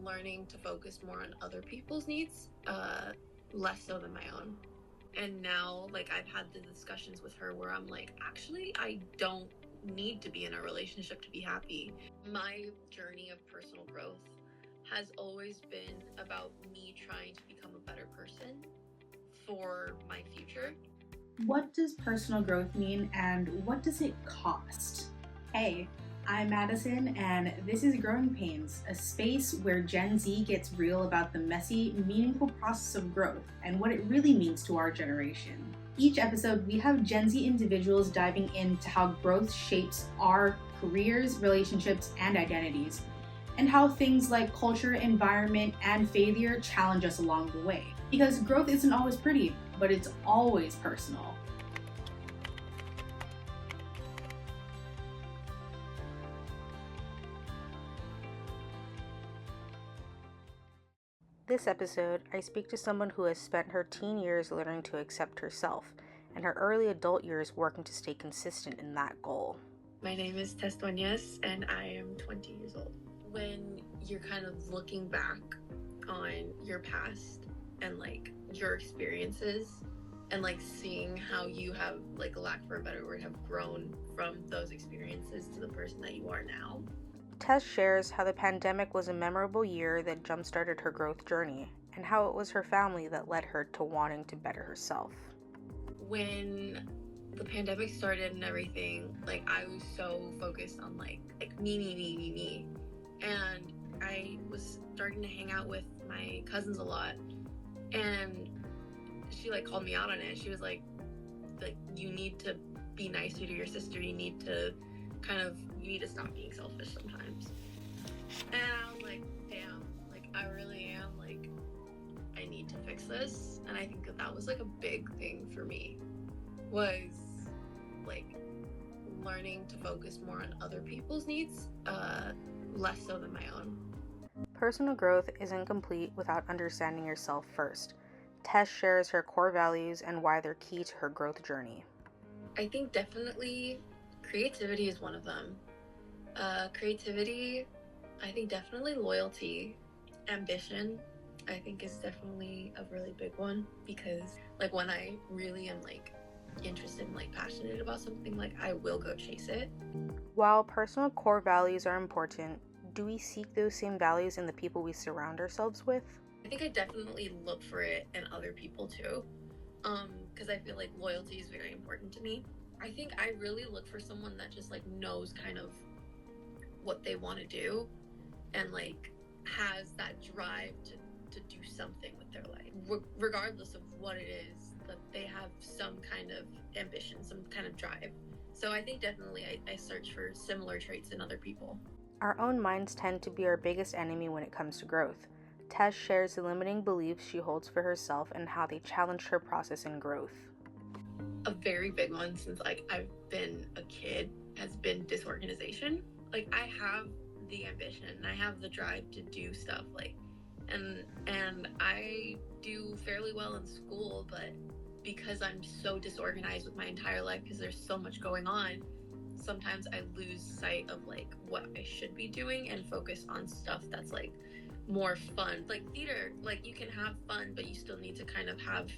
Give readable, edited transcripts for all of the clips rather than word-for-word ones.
learning to focus more on other people's needs, less so than my own. And now, like, I've had the discussions with her where I'm like, actually, I don't need to be in a relationship to be happy. My journey of personal growth has always been about me trying to become a better person for my future. What does personal growth mean and what does it cost? Hey, I'm Madison and this is Growing Pains, a space where Gen Z gets real about the messy, meaningful process of growth and what it really means to our generation. Each episode, we have Gen Z individuals diving into how growth shapes our careers, relationships, and identities, and how things like culture, environment, and failure challenge us along the way. Because growth isn't always pretty, but it's always personal. This episode, I speak to someone who has spent her teen years learning to accept herself, and her early adult years working to stay consistent in that goal. My name is Tess Dueñas, and I am 20 years old. When you're kind of looking back on your past and like your experiences and like seeing how you have, like, lack for a better word, have grown from those experiences to the person that you are now. Tess shares how the pandemic was a memorable year that jump-started her growth journey, and how it was her family that led her to wanting to better herself. When the pandemic started and everything, like, I was so focused on like me. And I was starting to hang out with my cousins a lot. And she like called me out on it. She was like, you need to be nicer to your sister. You need to stop being selfish sometimes. And I was like, damn, like, I really am, like, I need to fix this. And I think that was like a big thing for me, was like learning to focus more on other people's needs, less so than my own. Personal growth isn't complete without understanding yourself first. Tess shares her core values and why they're key to her growth journey. I think definitely creativity is one of them. Creativity, I think definitely loyalty, ambition, I think is definitely a really big one, because like when I really am like interested and like passionate about something, like I will go chase it. While personal core values are important, do we seek those same values in the people we surround ourselves with? I think I definitely look for it in other people too, because I feel like loyalty is very important to me. I think I really look for someone that just like knows kind of what they want to do and like has that drive to do something with their life, regardless of what it is, that they have some kind of ambition, some kind of drive. So I think definitely I search for similar traits in other people. Our own minds tend to be our biggest enemy when it comes to growth. Tess shares the limiting beliefs she holds for herself and how they challenged her process in growth. A very big one since like I've been a kid has been disorganization. Like I have the ambition, I have the drive to do stuff, like, and I do fairly well in school, but because I'm so disorganized with my entire life, because there's so much going on, sometimes I lose sight of like what I should be doing and focus on stuff that's like more fun. Like theater, like you can have fun, but you still need to kind of have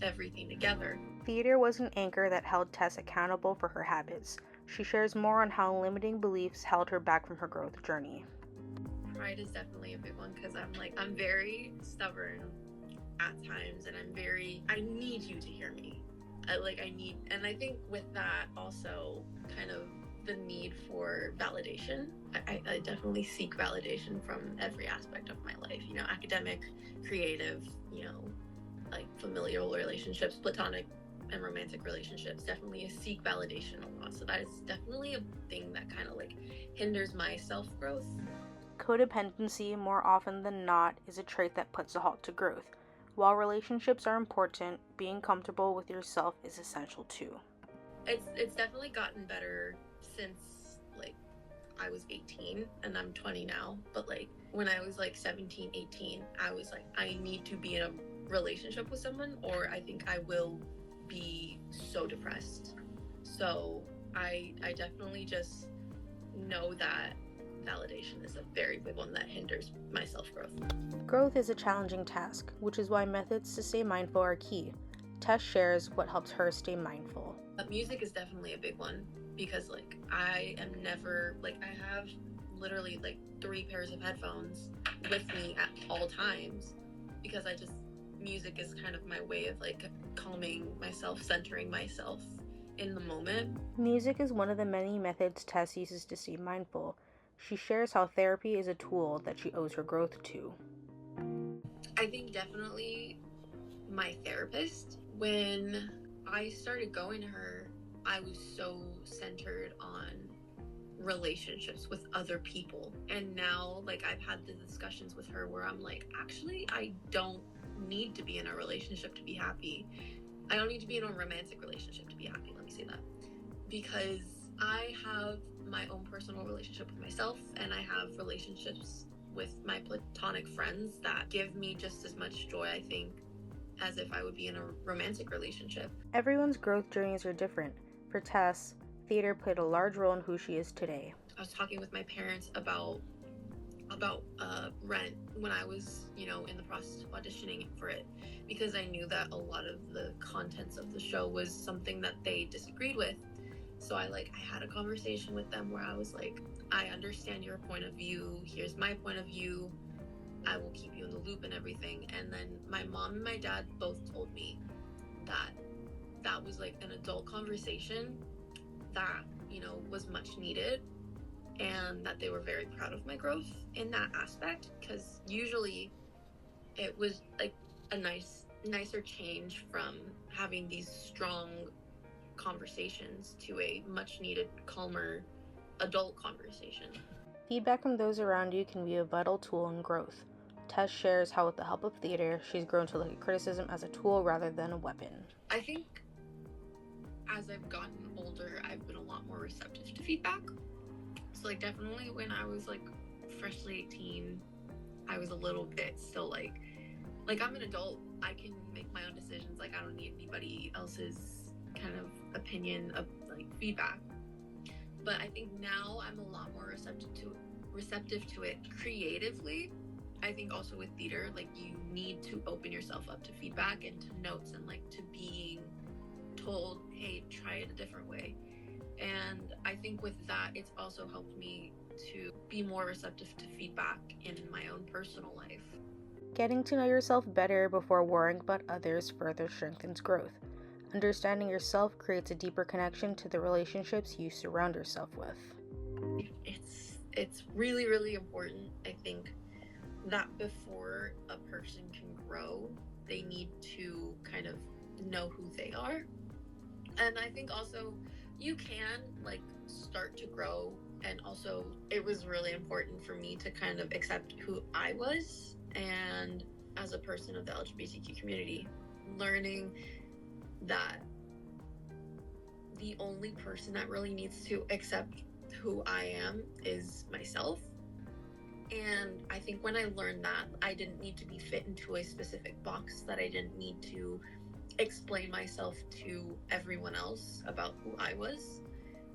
everything together. Theater was an anchor that held Tess accountable for her habits. She shares more on how limiting beliefs held her back from her growth journey. Pride is definitely a big one, because I'm very stubborn at times, and I need you to hear me. And I think with that also kind of the need for validation. I definitely seek validation from every aspect of my life, academic, creative, like familial relationships, platonic and romantic relationships. Definitely seek validation a lot. So that is definitely a thing that kind of like hinders my self-growth. Codependency, more often than not, is a trait that puts a halt to growth. While relationships are important, being comfortable with yourself is essential too. It's definitely gotten better since like I was 18 and I'm 20 now, but like when I was like 17, 18, I was like, I need to be in a relationship with someone or I think I will be so depressed. So I definitely just know that validation is a very big one that hinders my self-growth. Growth is a challenging task, which is why methods to stay mindful are key. Tess shares what helps her stay mindful. Music is definitely a big one because I am never I have literally 3 pairs of headphones with me at all times because music is kind of my way of calming myself, centering myself in the moment. Music is one of the many methods Tess uses to stay mindful. She shares how therapy is a tool that she owes her growth to. I think definitely my therapist. When I started going to her, I was so centered on relationships with other people. And now, I've had the discussions with her where I'm actually, I don't need to be in a relationship to be happy. I don't need to be in a romantic relationship to be happy. Let me say that. Because I have my own personal relationship with myself, and I have relationships with my platonic friends that give me just as much joy, I think, as if I would be in a romantic relationship. Everyone's growth journeys are different. For Tess, theater played a large role in who she is today. I was talking with my parents about Rent when I was, in the process of auditioning for it, because I knew that a lot of the contents of the show was something that they disagreed with. So I had a conversation with them where I was like, I understand your point of view. Here's my point of view. I will keep you in the loop and everything. And then my mom and my dad both told me that was an adult conversation that, was much needed, and that they were very proud of my growth in that aspect, because usually it was a nicer change from having these strong conversations to a much needed, calmer adult conversation. Feedback from those around you can be a vital tool in growth. Tess shares how with the help of theater, she's grown to look at criticism as a tool rather than a weapon. I think as I've gotten older, I've been a lot more receptive to feedback. So definitely when I was freshly 18, I was a little bit still I'm an adult. I can make my own decisions. I don't need anybody else's kind of opinion of feedback. But I think now I'm a lot more receptive to it creatively. I think also with theater, you need to open yourself up to feedback and to notes and to being told, hey, try it a different way. And I think with that, it's also helped me to be more receptive to feedback in my own personal life. Getting to know yourself better before worrying about others further strengthens growth. Understanding yourself creates a deeper connection to the relationships you surround yourself with. It's really, really important, I think, that before a person can grow, they need to kind of know who they are. And I think also you can start to grow, and also it was really important for me to kind of accept who I was, and as a person of the LGBTQ community, learning that the only person that really needs to accept who I am is myself. And I think when I learned that, I didn't need to be fit into a specific box, that I didn't need to explain myself to everyone else about who I was.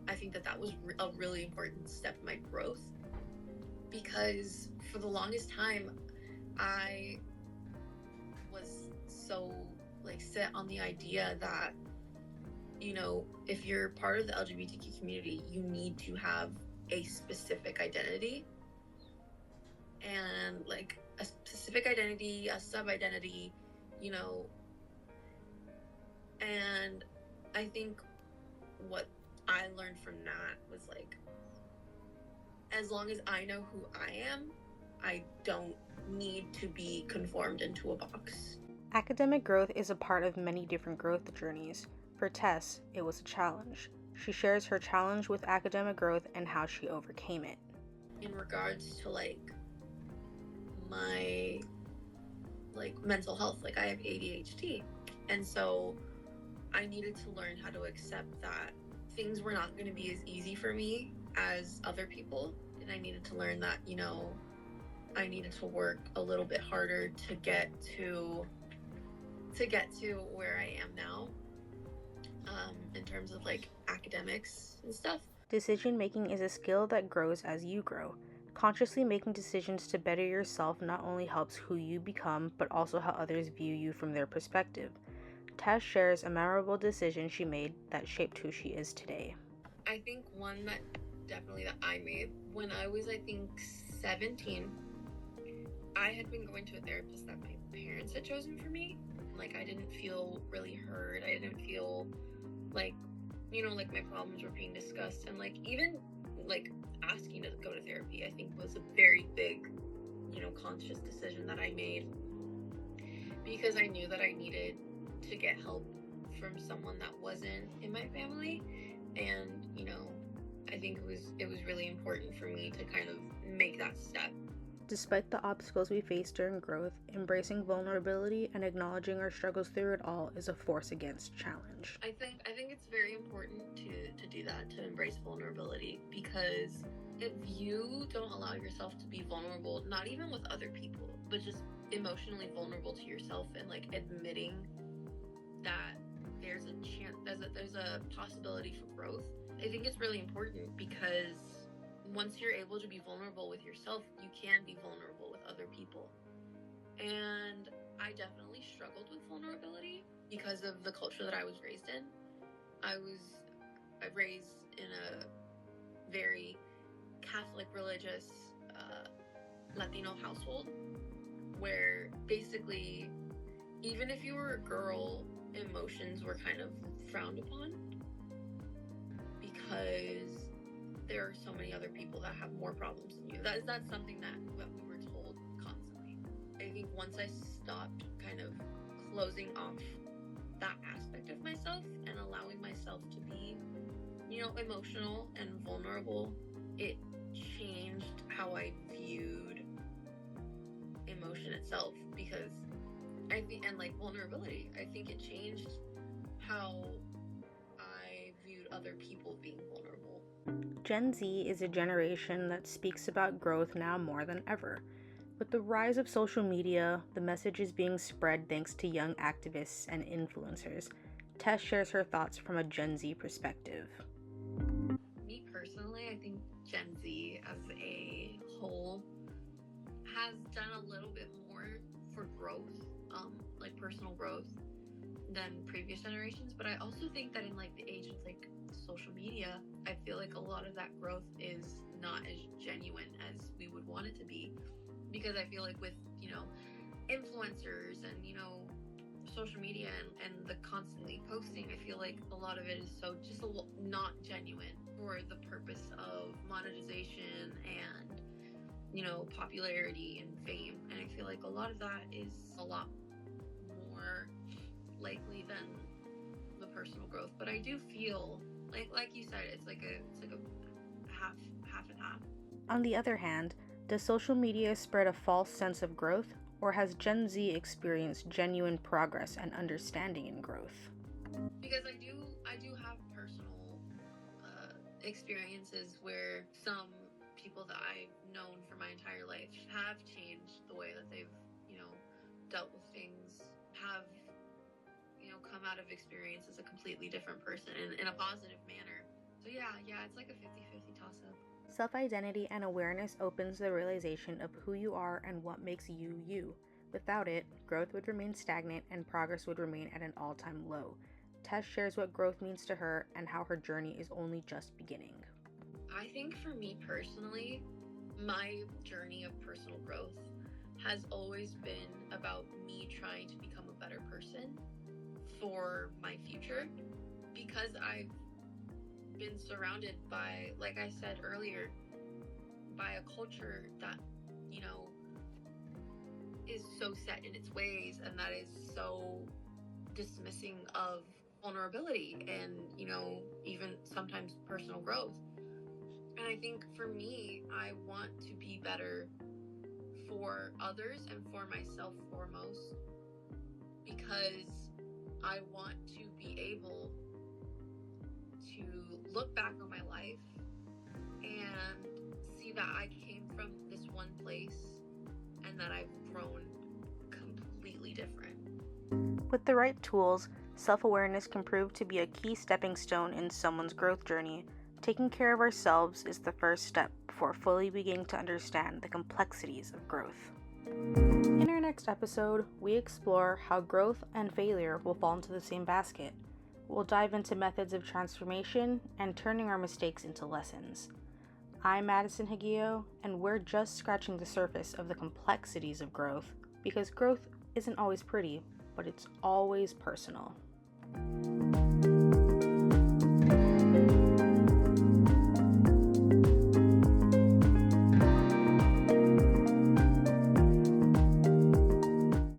I think that was a really important step in my growth, because for the longest time I was so set on the idea that, if you're part of the LGBTQ community, you need to have a specific identity, and a specific identity, a sub-identity, and I think what I learned from that was as long as I know who I am, I don't need to be conformed into a box. Academic growth is a part of many different growth journeys. For Tess, it was a challenge. She shares her challenge with academic growth and how she overcame it. In regards to my mental health, I have ADHD, and so I needed to learn how to accept that things were not going to be as easy for me as other people, and I needed to learn that I needed to work a little bit harder to get to where I am now, in terms of academics and stuff. Decision making is a skill that grows as you grow. Consciously making decisions to better yourself not only helps who you become, but also how others view you from their perspective. Tess shares a memorable decision she made that shaped who she is today. I think one that I made when I was, I think, 17. I had been going to a therapist that my parents had chosen for me. Like, I didn't feel really heard. I didn't feel like, like my problems were being discussed. And like, even like asking to go to therapy, I think was a very big, conscious decision that I made, because I knew that I needed to get help from someone that wasn't in my family. And, I think it was really important for me to kind of make that step. Despite the obstacles we face during growth, embracing vulnerability and acknowledging our struggles through it all is a force against challenge. I think it's very important to do that, to embrace vulnerability, because if you don't allow yourself to be vulnerable, not even with other people, but just emotionally vulnerable to yourself, and like admitting that there's a chance, there's a possibility for growth, I think it's really important, because once you're able to be vulnerable with yourself, you can be vulnerable with other people. And I definitely struggled with vulnerability because of the culture that I was raised in. I was raised in a very Catholic, religious, Latino household, where basically, even if you were a girl, emotions were kind of frowned upon, because there are so many other people that have more problems than you. That's something that we were told constantly. I think once I stopped kind of closing off that aspect of myself and allowing myself to be, emotional and vulnerable, it changed how I viewed emotion itself. Because I think, and like vulnerability, I think it changed how I viewed other people being vulnerable. Gen Z is a generation that speaks about growth now more than ever. With the rise of social media, the message is being spread thanks to young activists and influencers. Tess shares her thoughts from a Gen Z perspective. Me personally, I think Gen Z as a whole has done a little bit more for growth, like personal growth, than previous generations. But I also think that in like the age of like social media, I feel like a lot of that growth is not as genuine as we would want it to be, because I feel like with influencers and social media and the constantly posting, I feel like a lot of it is so just not genuine for the purpose of monetization and popularity and fame. And I feel like a lot of that is a lot more likely than the personal growth. But I do feel like you said, it's like a half and half. On the other hand, does social media spread a false sense of growth, or has Gen Z experienced genuine progress and understanding in growth? Because I do have personal experiences where some people that I've known for my entire life have changed the way that they've dealt with things, have come out of experience as a completely different person in a positive manner. So yeah, it's like a 50-50 toss-up. Self-identity and awareness opens the realization of who you are and what makes you you. Without it, growth would remain stagnant and progress would remain at an all-time low. Tess shares what growth means to her and how her journey is only just beginning. I think for me personally, my journey of personal growth has always been about me trying to become a better person for my future, because I've been surrounded by, like I said earlier, by a culture that is so set in its ways and that is so dismissing of vulnerability and even sometimes personal growth. And I think for me, I want to be better for others and for myself foremost, because I want to be able to look back on my life and see that I came from this one place and that I've grown completely different. With the right tools, self-awareness can prove to be a key stepping stone in someone's growth journey, Taking care of ourselves is the first step before fully beginning to understand the complexities of growth. In our next episode, we explore how growth and failure will fall into the same basket. We'll dive into methods of transformation and turning our mistakes into lessons. I'm Madison Higio, and we're just scratching the surface of the complexities of growth, because growth isn't always pretty, but it's always personal.